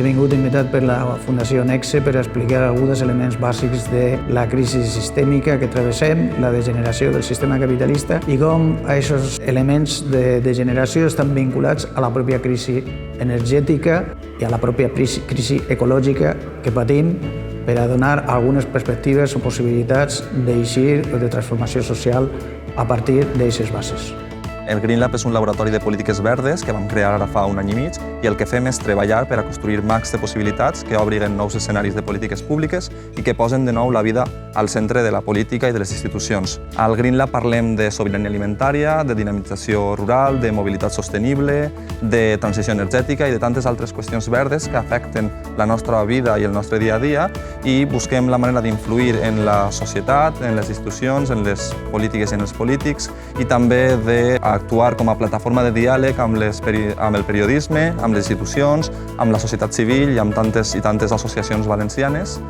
He vingut invitat per la Fundació Nexe per explicar alguns elements bàsics de la crisi sistèmica que travessem, la degeneració del sistema capitalista i com aquests elements de degeneració estan vinculats a la pròpia crisi energètica i a la pròpia crisi ecològica que patim per a donar algunes perspectives o possibilitats d'eixir o de transformació social a partir d'aquestes bases. El Green Lab és un laboratori de polítiques verdes que vam crear ara fa un any i mig i el que fem és treballar per a construir marcs de possibilitats que obriguen nous escenaris de polítiques públiques i que posen de nou la vida al centre de la política i de les institucions. Al Green Lab parlem de sobirania alimentària, de dinamització rural, de mobilitat sostenible, de transició energètica i de tantes altres qüestions verdes que afecten la nostra vida i el nostre dia a dia i busquem la manera d'influir en la societat, en les institucions, en les polítiques i en els polítics i també d'actuar com a plataforma de diàleg amb el periodisme, amb les institucions, amb la societat civil i amb tantes associacions valencianes